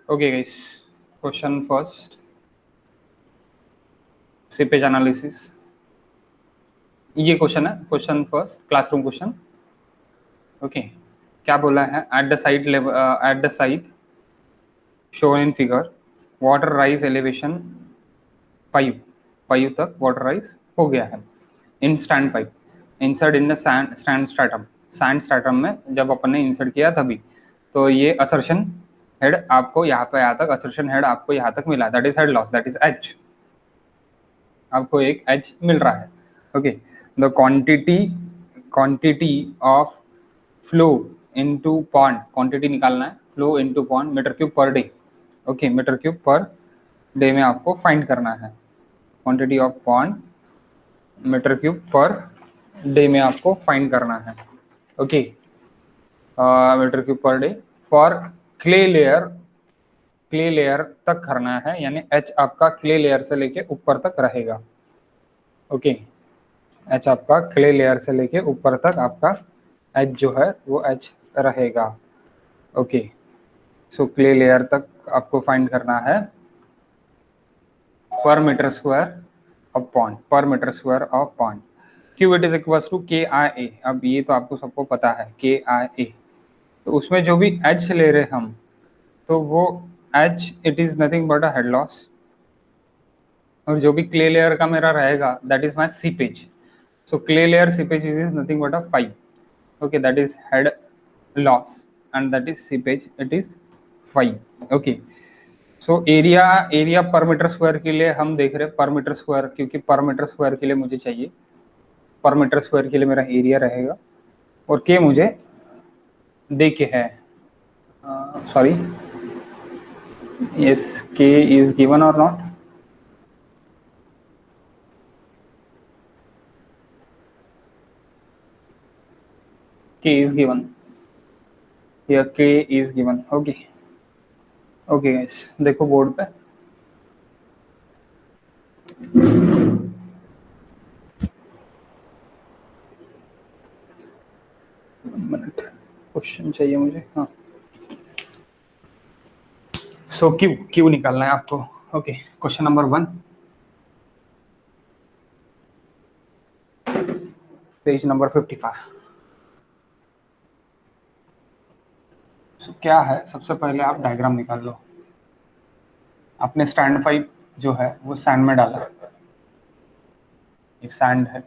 Okay guys, question first, seepage analysis. ये question है, question first classroom question. Okay, क्या बोला है? At the side level, at the side shown in figure water rise elevation 5 तक water rise हो गया है in stand pipe insert in the stand stratum. Sand stratum में जब अपन ने इंसर्ट किया तभी तो ये असर्शन हेड आपको यहाँ पे यहाँ तक, असर्शन हेड आपको यहाँ तक मिला, that is head loss, that is H. आपको एक एच मिल रहा है। Okay, the quantity of flow into pond, quantity निकालना है, flow into pond metre cube per day. Okay, metre cube per day में आपको फाइंड करना है quantity of pond metre cube per day में आपको फाइंड करना है। Okay, metre cube per day for clay layer तक करना है, यानी एच आपका क्ले लेयर से लेके ऊपर तक रहेगा। ओके, एच आपका क्ले लेयर से लेके ऊपर तक आपका एच जो है वो एच रहेगा। ओके, सो क्ले लेयर तक आपको फाइंड करना है per metre square of pond, per metre square of pond. Q it is equal to K I ए। अब ये तो आपको सबको पता है के आई ए, तो उसमें जो भी एच ले रहे हम तो वो H it is nothing but a head loss, और जो भी क्ले लेयर का मेरा रहेगा that is my seepage. So clay layer seepage is nothing but a 5। Okay, that is head loss and that is seepage, it is 5। okay, so area पर metre square के लिए हम देख रहे हैं पर मीटर स्क्वायर, क्योंकि पर मीटर स्क्वायर के लिए मुझे चाहिए, पर मीटर स्क्वायर के लिए मेरा एरिया रहेगा, और के मुझे दे के है, सॉरी, यस, के इज गिवन और नॉट? के इज गिवन या के is given. Okay okay guys, देखो बोर्ड पे, मिनट, क्वेश्चन चाहिए मुझे। हाँ, सो क्यू क्यू निकालना है आपको। Okay, question number 1, page number 55। सो क्या है, सबसे पहले आप डायग्राम निकाल लो। आपने स्टैंड पाइप जो है वो सैंड में डाला, ये सैंड है,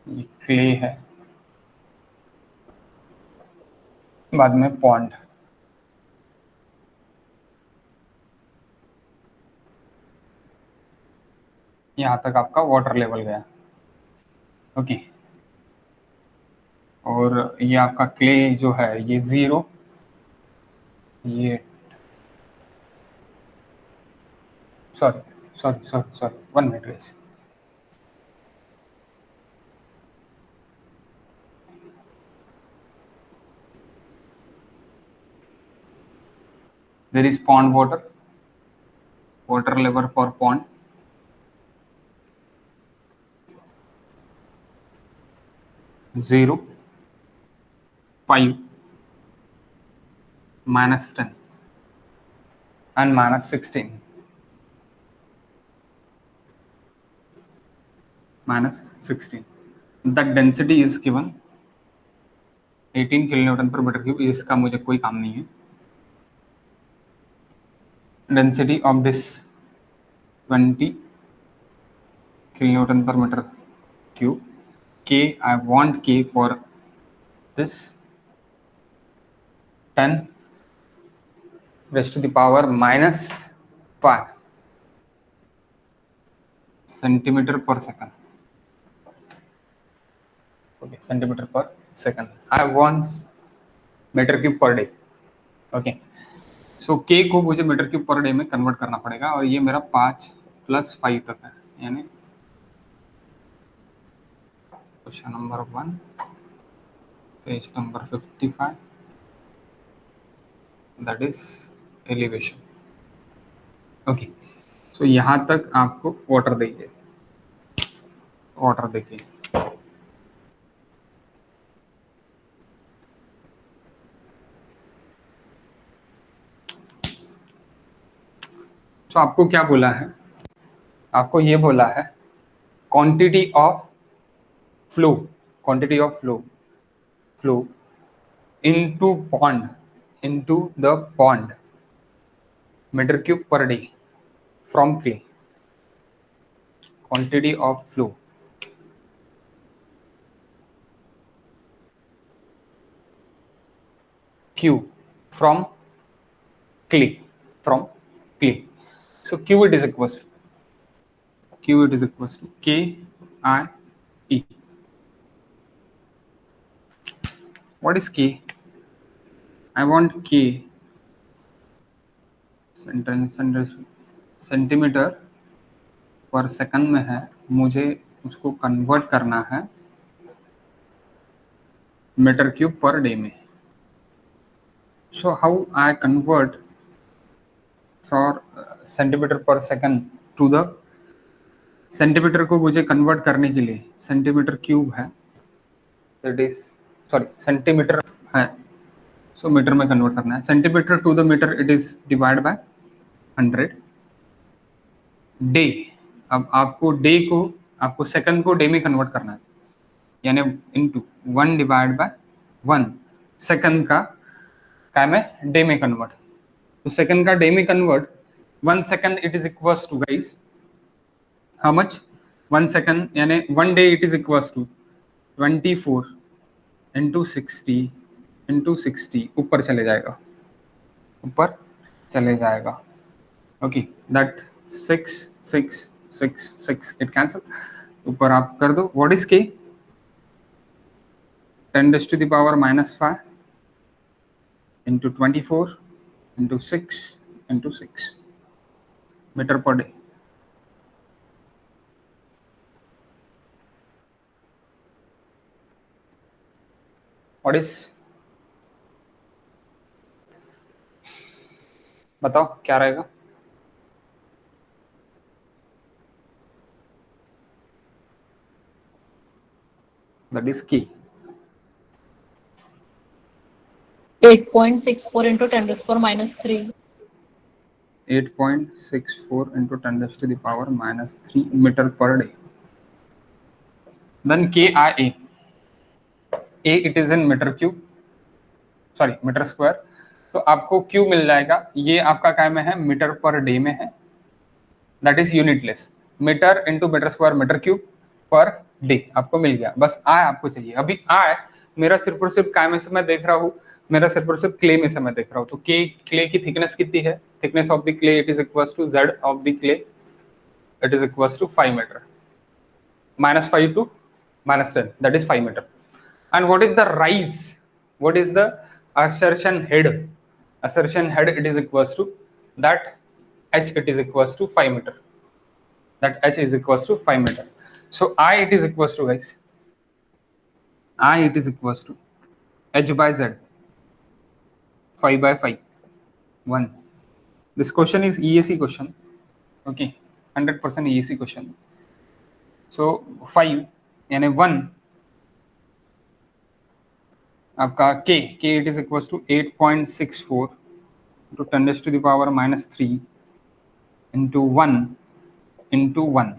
ये क्ले है, बाद में पॉन्ड। यहाँ तक आपका वाटर लेवल गया। ओके, और ये आपका क्ले जो है ये 0, ये sorry sorry sorry sorry 1 minute guys, there is pond water level for pond 0, 5, -10 and -16, -16। The density is given 18 kilonewton पर मीटर क्यूब, इसका मुझे कोई काम नहीं है। Density of this 20 kilonewton per meter cube। K, I want K for this 10 raised to the power -5 centimeter per second। Okay, centimeter per second। I want metre cube per day. Okay, so K को मुझे metre cube per day में convert करना पड़ेगा, और ये मेरा 5 + 5 तक है, यानी question number 1, page number 55, that is elevation. Okay, so यहाँ तक आपको वाटर देखिए, वाटर देखिए, तो आपको क्या बोला है, आपको ये बोला है quantity of flow, quantity of flow into the pond metre cube per day from clay, क्वांटिटी ऑफ फ्लो Q from clay, from clay. So Q it is equals to K I E. What is K? I want K centimetre per second में है, मुझे उसको convert करना है metre cube per day में. So how I convert for centimetre per second to the, centimetre को मुझे convert करने के लिए सेंटीमीटर क्यूब है, दैट इज सॉरी सेंटीमीटर है, सो मीटर में कन्वर्ट करना है. Centimetre to the metre it is divide by 100. Day, अब आपको डे को, आपको सेकंड को डे में कन्वर्ट करना है, यानी इनटू 1 डिवाइड बाय 1, सेकंड का क्या में डे में कन्वर्ट. तो सेकंड का डे में convert, 1 second it is equals to guys how much, 1 second यानी 1 day it is equals to 24 into 60 ऊपर चले जाएगा, ऊपर चले जाएगा. ओके दैट 6 6 6 6 इट कैंसल, ऊपर आप कर दो. व्हाट इज के, 10⁻⁻5 into 24 into 6 into 6 metre per day. What is, बताओ क्या रहेगा. दैट इज की 8.64 into 10⁻⁻3. 8.64 into 10⁻⁻3 metre per day. Then KIA, A it is in metre cube, sorry metre square. तो आपको Q मिल जाएगा, ये आपका क्या में है, मीटर पर डे में है, that is unitless. Metre into metre square metre cube per day आपको मिल गया. बस I आपको चाहिए. अभी I मेरा सिर्फ और सिर्फ काय में से मैं देख रहा हूँ, मेरा सिर्फ और सिर्फ क्ले में से मैं देख रहा हूँ. तो क्ले की थिकनेस कितनी है, thickness of the clay it is equals to Z of the clay, it is equals to 5 metre, -5 to -10, that is 5 meter. And what is the rise, what is the assertion head, assertion head it is equals to that h, it is equals to 5 meter, that h is equals to 5 meter. So I it is equals to guys, I it is equals to h by z, 5 by 5 1. This question is EAC question, okay, 100% EAC question. So 5 यानी 1 आपका k it is equals to 8.64 into 10⁻⁻3 into 1 into 1.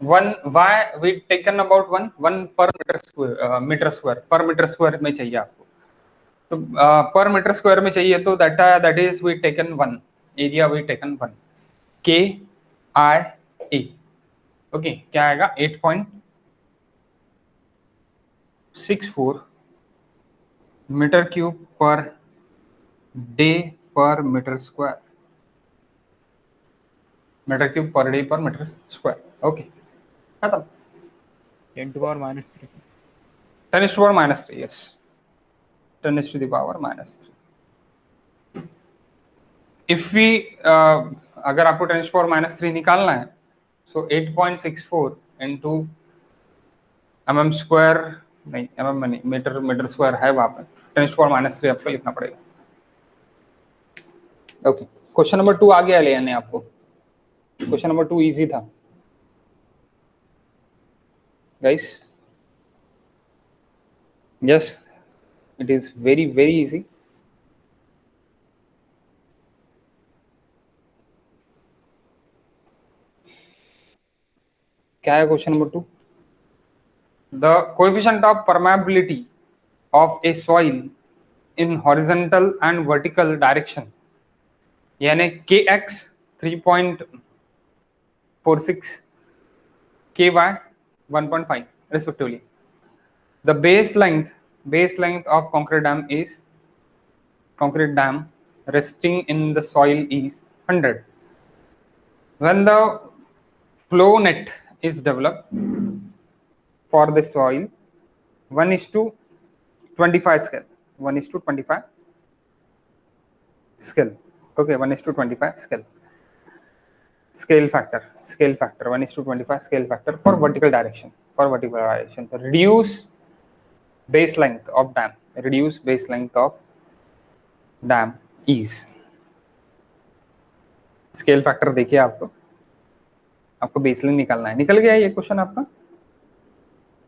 1 why we taken about 1 per metre square में चाहिए आपको. तो पर metre square में चाहिए, तो that is we taken 1 area, we taken 1 KIA. Okay क्या आएगा, 8.64 metre cube per day per metre square, metre cube per day per metre square. Okay खत्म. 10⁻³ 10⁻⁻3, yes, 10⁻⁻3. इफ वी अगर आपको 10⁻⁻3 निकालना है, सो 8.64 इंटू mm स्क्वायर, नहीं mm में नहीं, मीटर स्क्वायर है वहां पर, 10⁻⁻3 आपको लिखना पड़ेगा. ओके क्वेश्चन नंबर 2 आ गया ले यानी आपको. क्वेश्चन नंबर 2 इजी था guys. Yes, it is very easy. क्या है question number 2? The coefficient of permeability of A soil in horizontal and vertical direction, यानी kx 3.46, ky 1.5 respectively. The base length of concrete dam resting in the soil is 100. When the flow net is developed for the soil 1:25 scale, 1:25 scale, okay, 1:25 scale factor 1:25 scale factor for vertical direction. The reduce base length of dam is, scale factor देखिए, आपको baseline निकालना है. निकल गया ये question आपका?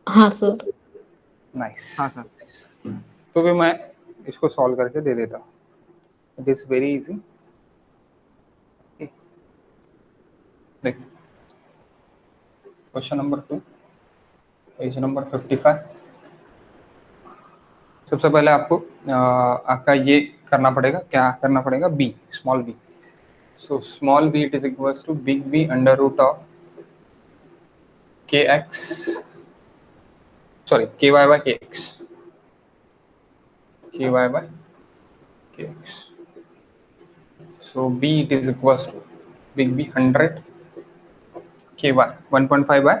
हाँ sir. Nice. हाँ सर. तो भी मैं इसको सॉल्व करके दे देता हूँ. It is very easy. देखिए क्वेश्चन नंबर 2, पेज नंबर 55. सबसे पहले आपको आपका ये करना पड़ेगा. क्या करना पड़ेगा? B, small B. So small B it is equals to big B under root of kx, sorry, ky by kx, so b it is equals to big B 100, ky 1.5 by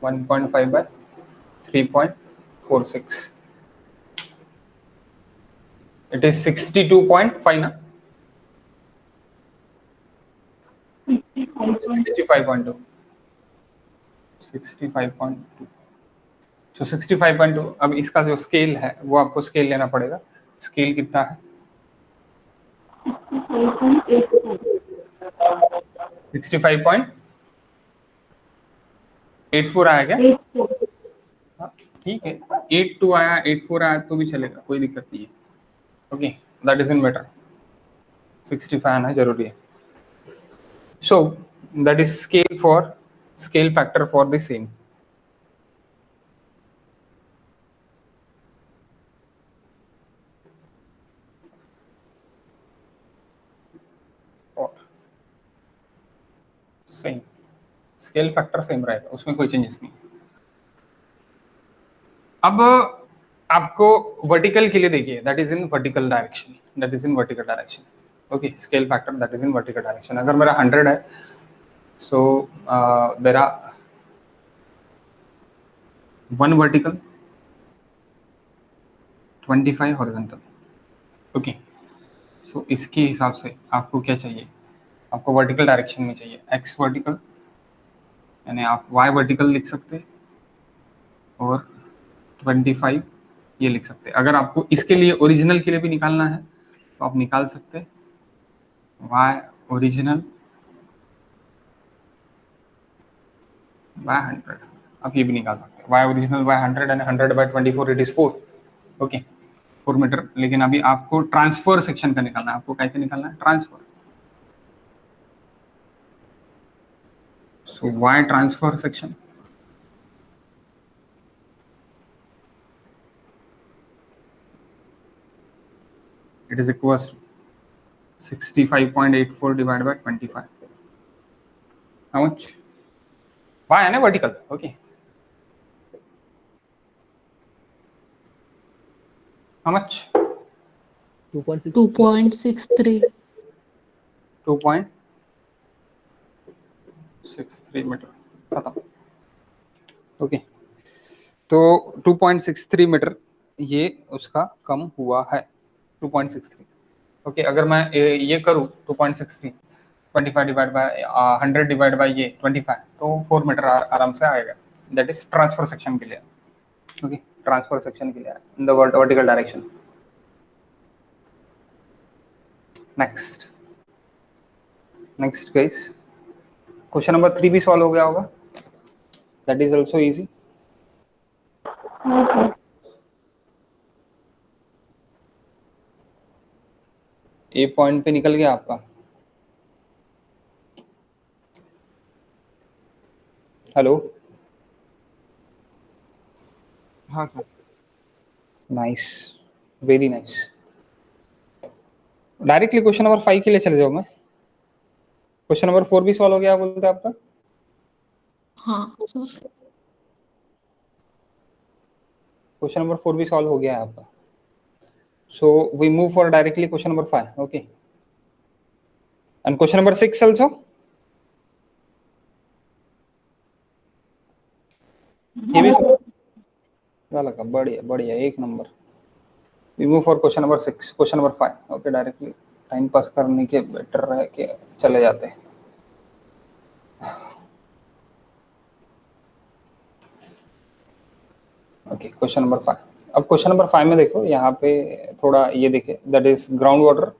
1.5 by 3.46, it is 62.5 na, 65.2, so 65.2. अब इसका जो scale है वो आपको scale लेना पड़ेगा. Scale कितना है? 65.84 आया क्या? हाँ, ठीक है. 82 आया, 84 आया तो भी चलेगा, कोई दिक्कत नहीं है. Okay, that is in better. 65 आना जरूरी है. So that is scale factor for the same. Same scale factor same रहेगा, उसमें कोई चेंजेस नहीं. अब आपको वर्टिकल के लिए देखिए, that is in vertical direction. Okay, scale factor that is in vertical direction. अगर मेरा 100 है, सो मेरा 1 वर्टिकल 25 हॉरिजॉन्टल. ओके, सो इसके हिसाब से आपको क्या चाहिए? आपको वर्टिकल डायरेक्शन में चाहिए x वर्टिकल, यानी आप y वर्टिकल लिख सकते हैं और 25 ये लिख सकते हैं. अगर आपको इसके लिए ओरिजिनल के लिए भी निकालना है तो आप निकाल सकते हैं y ओरिजिनल by 100. आप ये भी निकाल सकते हैं y original by 100 and 100 by 24 it is 4. Okay, 4 metre. लेकिन अभी आपको ट्रांसफर सेक्शन का निकालना है. आपको कैसे निकालना है? Transfer. So y transfer section it is equals to 65.84 divided by 25. How much? Y है ना vertical. Okay. How much? 2.63. 2.63 metre. खत्म. ओके, तो 2.63 मीटर ये उसका कम हुआ है. 2.63. ओके, अगर मैं ये करूँ 2.63 25 डिवाइड बाय 100 डिवाइड बाय ये 25, तो 4 मीटर आराम से आएगा. दैट इज ट्रांसफर सेक्शन के लिए. ओके, ट्रांसफर सेक्शन के लिए in the vertical direction. Next guys, question number 3 भी सॉल्व हो गया होगा. That is also easy. A point पे निकल गया आपका. हेलो, हाँ sir. Nice, very nice. Directly question number 5 के लिए चले जाओ। मैं क्वेश्चन नंबर 4 भी सॉल्व हो गया बोलते हैं आपका? हाँ सर। क्वेश्चन नंबर 4 भी सॉल्व हो गया है आपका। So we move for directly question number 5, okay, and question number 6 also. ये भी लगा, बढ़िया बढ़िया, एक नंबर। We move for question number 6, question number 5, okay. Directly time pass करने के बेटर है कि चले जाते हैं। Okay, question number 5। अब क्वेश्चन नंबर 5 में देखो, यहाँ पे थोड़ा ये देखे, दैट इज ग्राउंड वाटर,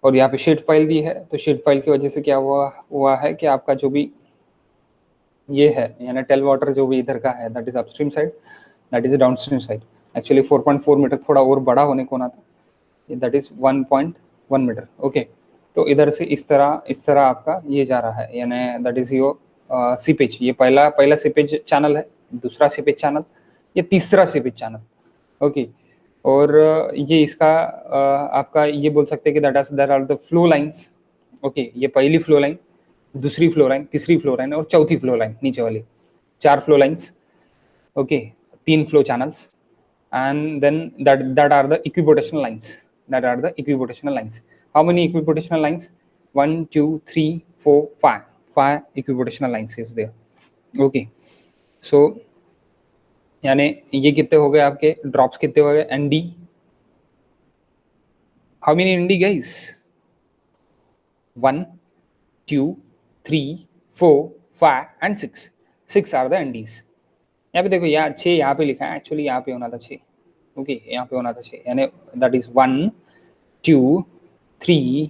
और यहाँ पे शीट फाइल दी है। तो शीट फाइल की वजह से क्या हुआ है कि आपका जो भी ये है, यानी टेल वाटर जो भी इधर का है, that is upstream side, that is downstream side. Actually 4.4 metre थोड़ा और बड़ा होने को ना था, दैट इज 1.1 मीटर, ओके। तो इधर से इस तरह आपका ये जा रहा है, यानी दैट इज योर सीपेज। ये पहला सीपेज चैनल है, दूसरा सीपेज चैनल, ये तीसरा सीपेज चैनल, ओके। और ये इसका आपका ये बोल सकते हैं कि that are the flow lines, okay. ये पहली फ्लो लाइन, दूसरी फ्लो लाइन, तीसरी फ्लो लाइन और चौथी फ्लो लाइन नीचे वाली, 4 flow lines, okay, 3 flow channels, and then that are the equipotational lines. That are the equipotational lines. How many equipotational lines? 1 2 3 4 5. 5 equipotational lines is there, okay. So यानी ये कितने हो गए आपके ड्रॉप्स, कितने हो गए? ND, how many ND guys? 1 2 3 4 5 and 6। 6 are the NDs. यहाँ पे देखो, यहाँ 6 यहाँ पे लिखा है, एक्चुअली यहाँ पे होना था 6, ओके, यहाँ पे होना था 6, यानी दैट इज 1 2 3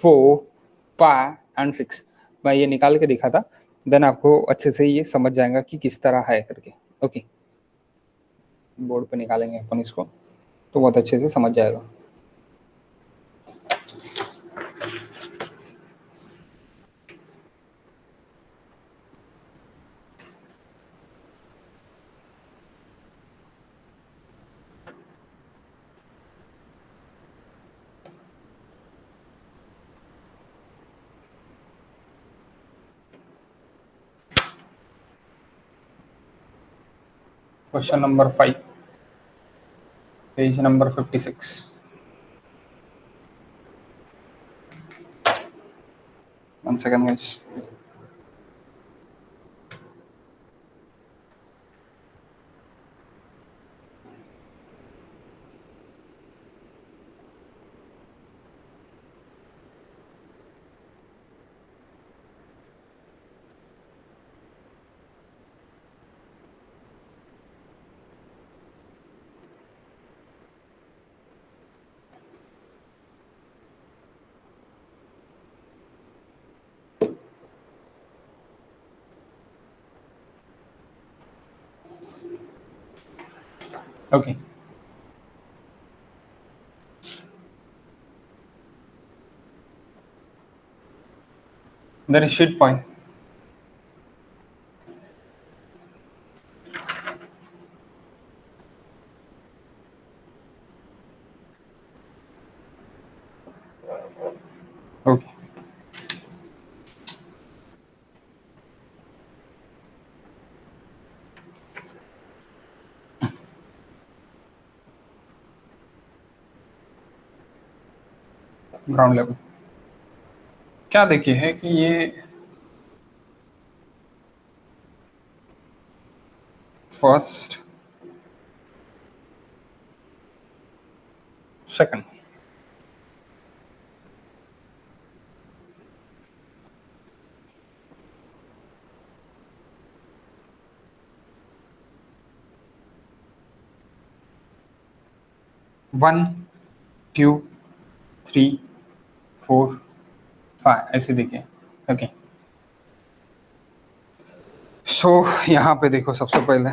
4 5 एंड 6। मैं ये निकाल के दिखा था, देन आपको अच्छे से ये समझ जाएगा कि किस तरह है करके, ओके। बोर्ड पे निकालेंगे अपन इसको तो बहुत अच्छे से समझ जाएगा। Question number 5, page number 56। One second guys। Okay, there is sheet point, okay। Ground level क्या देखिए है कि ये फर्स्ट सेकंड, वन टू 3 4 5 ऐसे देखिए, ओके। सो यहाँ पे देखो, सबसे पहले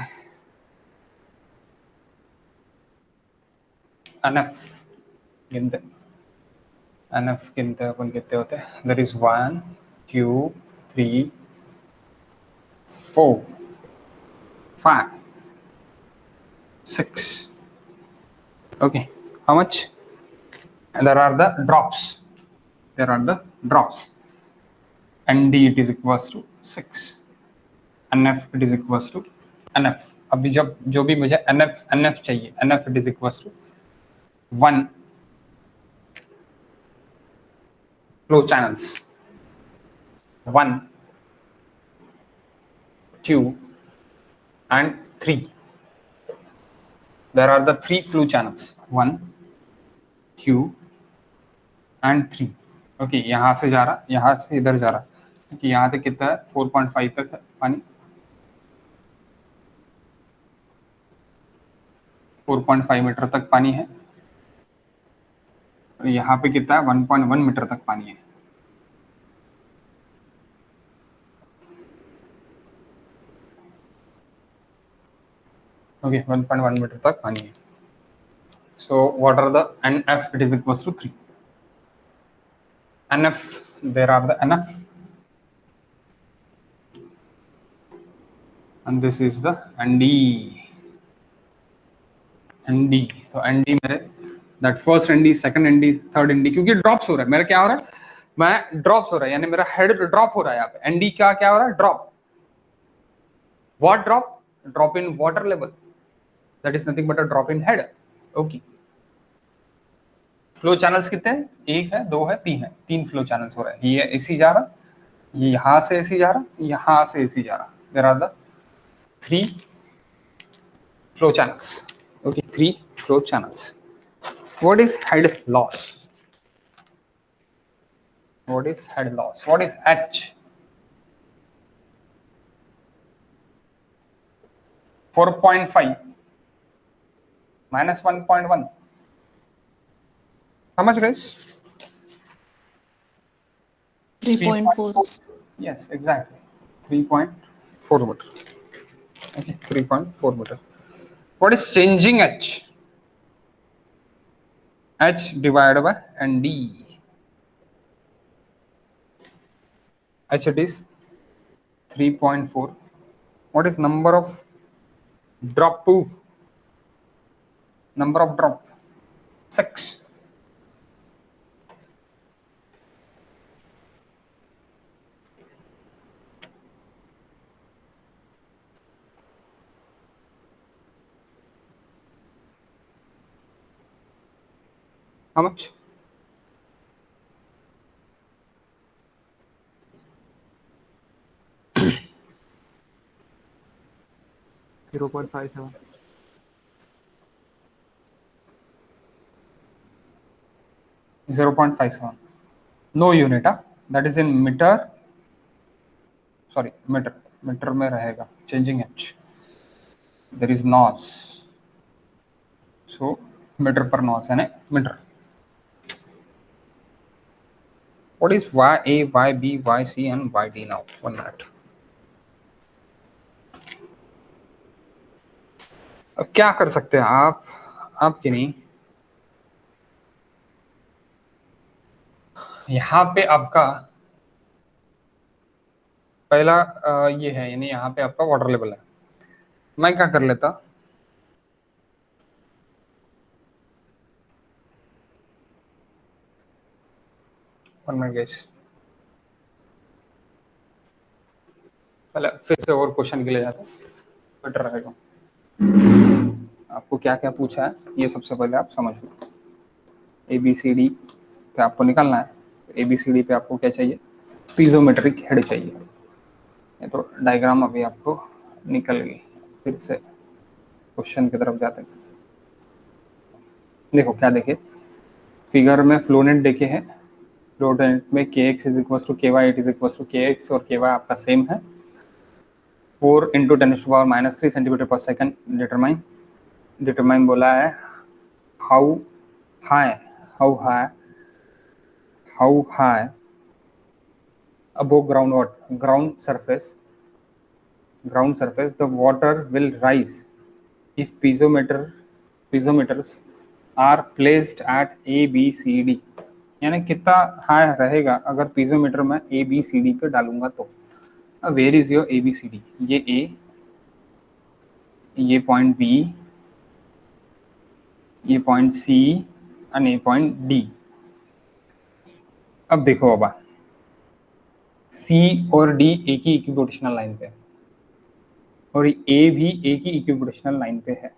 एनएफ गिनते, एनएफ गिनते अपन कितने होते हैं, that is 1 2 3 4, 5, 6. Okay, how much? And there are the drops. There are the drops. ND it is equals to 6. NF it is equals to NF. अभी जब जो भी मुझे NF चाहिए, NF it is equals to 1 flow channels. 1, 2, and 3. There are the 3 flow channels. 1, 2, and 3. Okay, यहाँ से जा रहा, यहाँ से इधर जा रहा, क्योंकि यहाँ तक कितना है 4.5 तक है पानी, 4.5 मीटर तक पानी है, और यहाँ पे कितना है 1.1 मीटर तक पानी है। ओके, 1.1 मीटर तक पानी है। So what are the NF? It is equals to 3. NF, there are the NF, and this is the ND. ND, तो ND मेरे that first ND, second ND, third ND, क्योंकि drops हो रहा है, मेरा क्या हो रहा है, मैं ड्रॉप्स हो रहा है, यानी मेरा हेड ड्रॉप हो रहा है यहाँ पे। ND क्या हो रहा है? Drop. What drop? Drop in water level, that is nothing but a drop in head. Okay, flow channels कितने हैं? 1 है, 2 है, 3 है, 3 फ्लो चैनल्स हो रहा है। ये AC जा रहा, ये यहाँ से AC जा रहा, यहाँ से AC जा रहा। There are the 3 flow channels. Okay, 3 flow channels. What is head loss? What is head loss? What is H? 4.5 minus 1.1. How much, guys? 3.4. Yes, exactly. 3.4 meter. Okay, 3.4 meter. What is changing H? H divided by ND. H it is 3.4. What is number of drop? 2. Number of drop 6. How much? $0.57. 0.57. No unit, that is in meter. Sorry, meter. Meter में रहेगा changing H. There is nos. So meter per nos यानी meter. What is YA, YB, YC and YD now? 1 minute. अब क्या कर सकते हैं आपके नहीं, यहाँ पे आपका पहला ये है, यानी यहाँ पे आपका वाटर लेवल है। मैं क्या कर लेता, पहले फिर से और क्वेश्चन के लिए जाता, बेटर रहेगा। आपको क्या क्या पूछा है ये सबसे पहले आप समझ लो। ABCD पे आपको निकालना है। ABCD पे आपको क्या चाहिए? पीजोमेट्रिक हेड चाहिए। ये तो डायग्राम अभी आपको निकल गई। फिर से क्वेश्चन की तरफ जाते हैं। देखो क्या देखे, फिगर में फ्लो नेट देखे हैं। फ्लो नेट में KX is equal to KY, it is equal to KX, और KY आपका सेम है। 4 × 10⁻³ सेंटीमीटर पर सेकंड। डिटरमाइन बोला है how high above ground surface the water will rise if piezometers are placed at ABCD। यानी कितना high रहेगा अगर piezometer में ABCD पे डालूंगा तो। Where is your ABCD? ये A, ये पॉइंट B, ये पॉइंट C एंड ये पॉइंट D। अब देखो बाबा, C और D एक ही इक्विपोटेंशियल लाइन पे है और A भी एक ही इक्विपोटेंशियल लाइन पे है।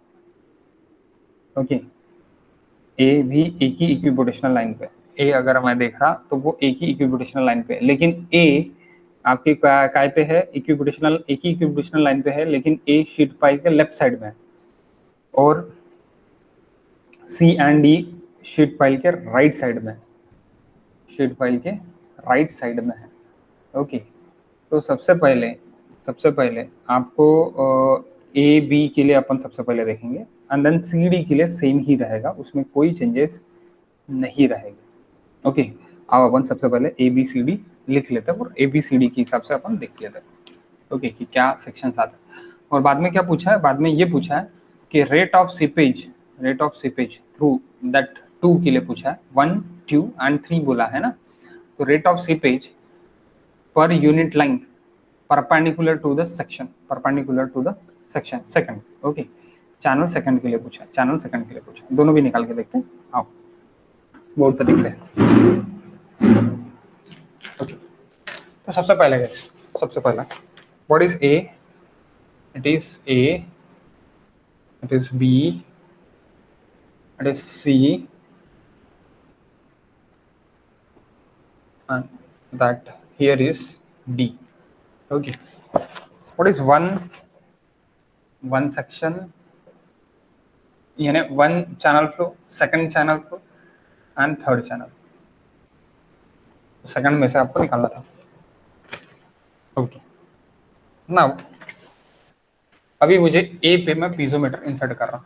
ओके, A भी एक ही इक्विपोटेंशियल लाइन पे है। A अगर मैं देख रहा तो वो एक ही इक्विपोटेंशियल लाइन पे है, लेकिन A आपके काय पे है? इक्विपोटेंशियल, एक ही इक्विपोटेंशियल लाइन पे है, लेकिन A शीट पाई के लेफ्ट साइड में है और C and D sheet pile के राइट साइड में, शीट पाइल के राइट साइड में है। ओके, तो सबसे पहले आपको ए बी के लिए अपन सबसे पहले देखेंगे एंड देन सी डी के लिए सेम ही रहेगा, उसमें कोई चेंजेस नहीं रहेगी। ओके, अब अपन सबसे पहले ए बी सी डी लिख लेते हैं और ए बी सी डी के हिसाब से अपन देख लेते हैं। ओके, कि क्या सेक्शन आते हैं। और बाद में क्या पूछा है? बाद में ये पूछा है कि rate of seepage through that 2 के लिए पूछा है, 1, 2 एंड 3 बोला है ना। तो rate of seepage per unit length perpendicular to the section, second. Okay, channel second के लिए पूछा, दोनों भी निकाल के देखते हैं। आओ बोर्ड पे देखते हैं। ओके, तो सबसे पहला what is a? It is a, it is B, it is C, and that here is D. Okay, what is one section? यानी one channel flow, second channel flow and third channel. Second में से आपको निकालना था। Okay, now अभी मुझे ए पे मैं पीजोमीटर इंसर्ट कर रहा हूँ,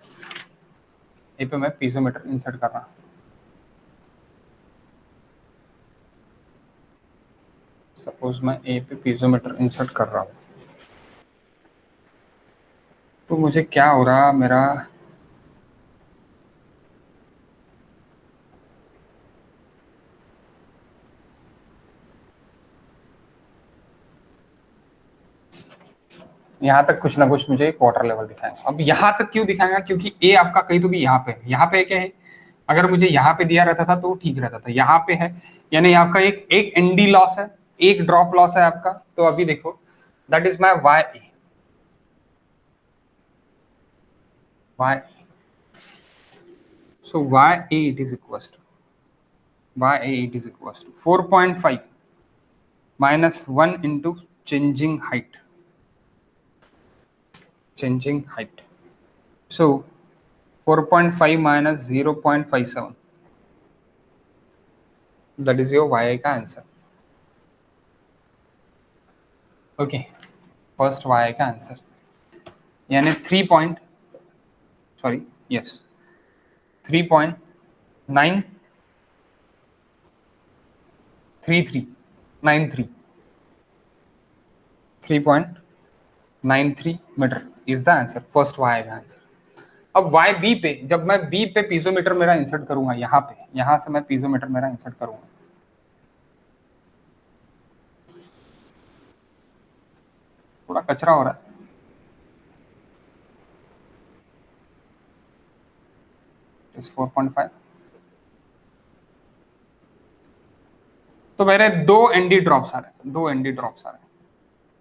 सपोज मैं ए पे पीजोमीटर इंसर्ट कर रहा हूँ, तो मुझे क्या हो रहा? मेरा यहाँ तक कुछ ना कुछ मुझे वाटर लेवल दिखाएगा। अब यहाँ तक क्यों दिखाएगा? क्योंकि ए आपका कहीं तो भी यहाँ पे क्या है? अगर मुझे यहाँ पे दिया रहता था तो ठीक रहता था, यहाँ पे है, यानी आपका एक एनडी लॉस है, एक ड्रॉप लॉस है आपका। तो अभी देखो, that is my Y so Y A it is equal to 4.5 minus 1 into changing height. So 4.5 minus 0.57, that is your y का आंसर। ओके, फर्स्ट y का आंसर यानी 3.93 metre is the answer, first y का answer. अब Y B पे, जब मैं B पे piezometer मेरा इंसर्ट करूंगा, यहाँ से मैं पीजोमीटर मेरा इंसर्ट करूंगा, थोड़ा कचरा हो रहा है, इस 4.5। तो मेरे दो एनडी ड्रॉप्स आ रहे हैं,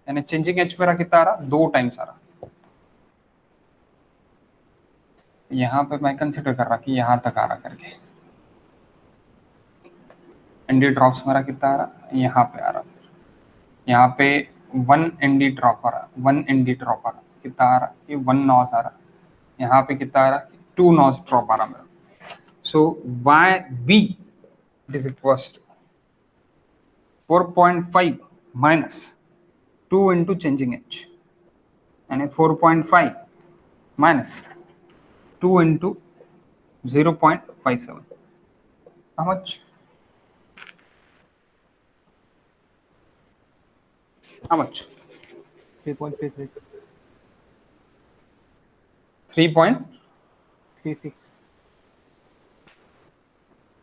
यानी चेंजिंग एच मेरा कितना आ रहा? 2 टाइम्स आ रहा। यहाँ पे मैं कंसिडर कर रहा कि यहाँ तक आ रहा करके, एनडी ड्रॉप्स मेरा कितना आ रहा? यहाँ पे आ रहा, यहाँ पे 1 एनडी ड्रॉप आ रहा, कितना आ रहा? ये 1 नॉस आ रहा। यहाँ पे कितना आ रहा? 2 नॉस ड्रॉप आ रहा मेरा। So Y B it is equal to 4.5 minus 2 into changing h, यानी 4.5 minus 2 into 0.57. How much? 3.36. 3.36.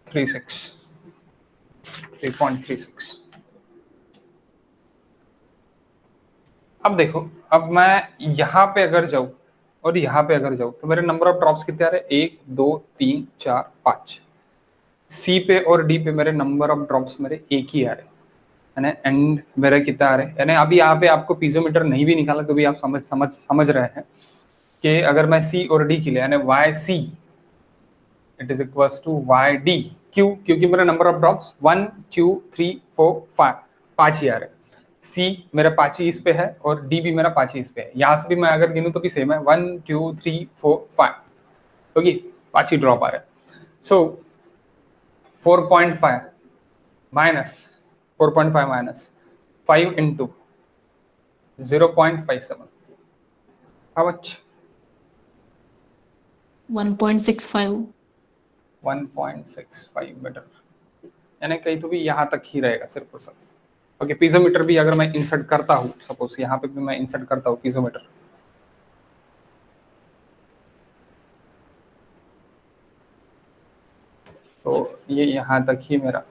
3.36. अब देखो, अब मैं यहाँ पे अगर जाऊँ और यहाँ पे अगर जाऊँ तो मेरे नंबर ऑफ ड्रॉप्स कितने आ रहे हैं? 1 2 3 4 5। सी पे और डी पे मेरे नंबर ऑफ ड्रॉप्स मेरे एक ही आ रहे हैं, यानी एंड मेरे कितना आ रहे हैं, यानी अभी यहाँ पे आपको पीजोमीटर नहीं भी निकाला तो भी आप समझ रहे हैं कि अगर मैं सी और डी के लिए यानी Y C it is equals to Y D. क्यों? क्योंकि मेरा नंबर ऑफ ड्रॉप्स 1 2 3 4 5 5 ही आ रहे हैं। सी मेरा 5 ही इस पे है और डी भी मेरा 5 ही इस पे है। यहाँ से भी मैं अगर गिनूं तो भी सेम है, 1 2 3 4 5, ओके 5 ही ड्रॉप आ रहे हैं। So 4.5 minus 4.5 minus 5 into 0.57, how much? 1.65. 1.65 metre, यानी कहीं तो भी यहाँ तक ही रहेगा सिर्फ और सिर्फ। ओके, पीजोमीटर भी अगर मैं इंसर्ट करता हूँ, सपोज यहाँ पे भी मैं इंसर्ट करता हूँ पीजोमीटर, तो ये यहाँ तक ही मेरा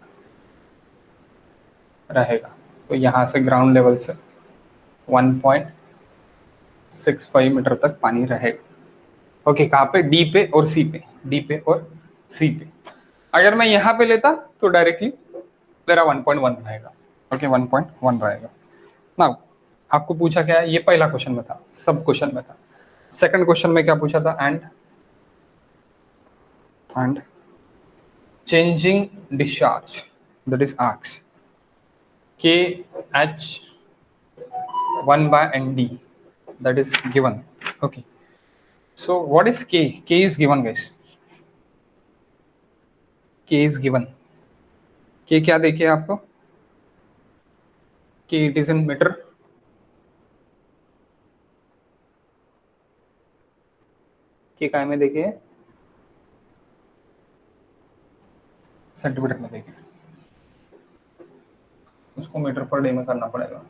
रहेगा। तो यहाँ से ग्राउंड लेवल से 1.65 मीटर तक पानी रहेगा। ओके, कहाँ पे? डी पे और सी पे, डी पे और सी पे। अगर मैं यहाँ पे लेता तो डायरेक्टली मेरा 1.1 रहेगा। ओके, 1.1 रहेगा ना। आपको पूछा क्या है? ये पहला क्वेश्चन में था, सब क्वेश्चन में था। सेकंड क्वेश्चन में क्या पूछा था? And changing discharge, that is arcs, KH1 by ND, that is given. Okay, so what is K? K is given, guys. K is given. K क्या देखे आपको? K it is in meter. K काय में देखे? Centimetre में देखे। उसको metre per day में करना पड़ेगा।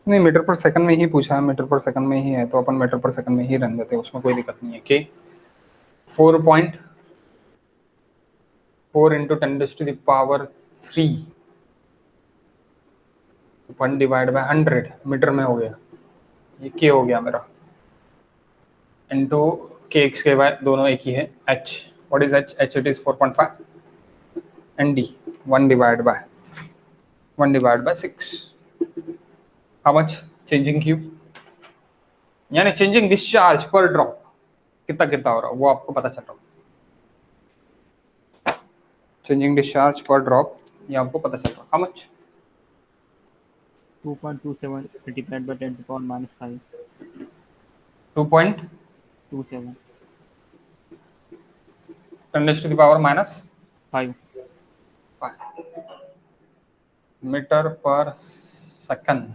नहीं, मीटर पर सेकंड में ही पूछा है, मीटर पर सेकंड में ही है तो अपन मीटर पर सेकंड में ही रहने देते हैं, उसमें कोई दिक्कत नहीं है। के 4.4 इंटू 10⁻³ 1 डिवाइड बाय 100 मीटर में हो गया, ये के हो गया मेरा, इंटू के एक्स के वाई दोनों एक ही है। H, what is H? H it is 4.5 and D 1 divide by 6। How much? Changing Q यानी चेंजिंग डिस्चार्ज पर ड्रॉप कितना कितना हो रहा है वो आपको पता चल रहा है। चेंजिंग डिस्चार्ज पर ड्रॉप ये आपको पता चल रहा है। How much? 2.27 multiplied by 10 to the power minus 5. 2.27 10 to the power minus 5. Metre per second.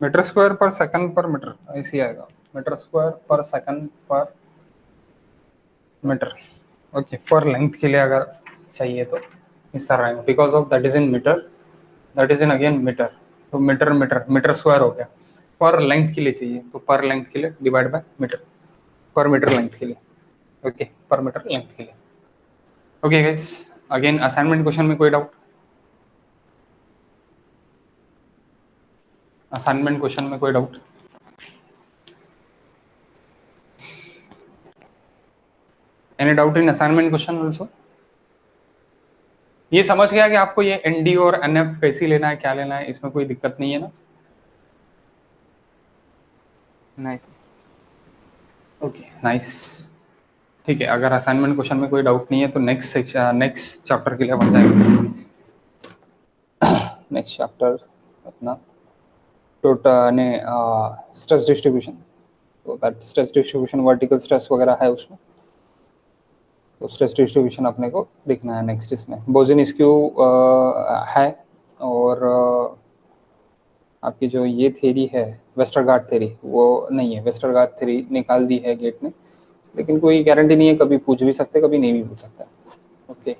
Metre square per second per metre ऐसे आएगा, metre square per second per metre. Okay, per length के लिए अगर चाहिए तो इस तरह रहेगा, because of that is in metre, that is in again metre, तो मीटर मीटर मीटर स्क्वायर हो गया। पर लेंथ के लिए चाहिए तो पर लेंथ के लिए डिवाइड बाय मीटर, पर मीटर लेंथ के लिए। ओके, पर मीटर लेंथ के लिए। Okay guys, again assignment question में कोई डाउट? असाइनमेंट क्वेश्चन में कोई doubt? Any doubt in assignment question also? ये समझ गया कि आपको ये एनडी और एनएफ कैसी लेना है, क्या लेना है, इसमें कोई दिक्कत नहीं है ना? नाइस। ओके, नाइस, ठीक है। अगर असाइनमेंट क्वेश्चन में कोई डाउट नहीं है तो नेक्स्ट चैप्टर के लिए बन जाएगा। नेक्स्ट चैप्टर अपना टोटल ने स्ट्रेस डिस्ट्रीब्यूशन, तो that stress distribution vertical stress वगैरह है उसमें, तो स्ट्रेस डिस्ट्रीब्यूशन अपने को देखना है नेक्स्ट। इसमें बोजिन-स्क्यू है, और आपकी जो ये थ्योरी है वेस्टरगार्ड थ्योरी वो नहीं है, वेस्टरगार्ड थ्योरी निकाल दी है गेट ने, लेकिन कोई गारंटी नहीं है, कभी पूछ भी सकते कभी नहीं भी पूछ सकता। ओके।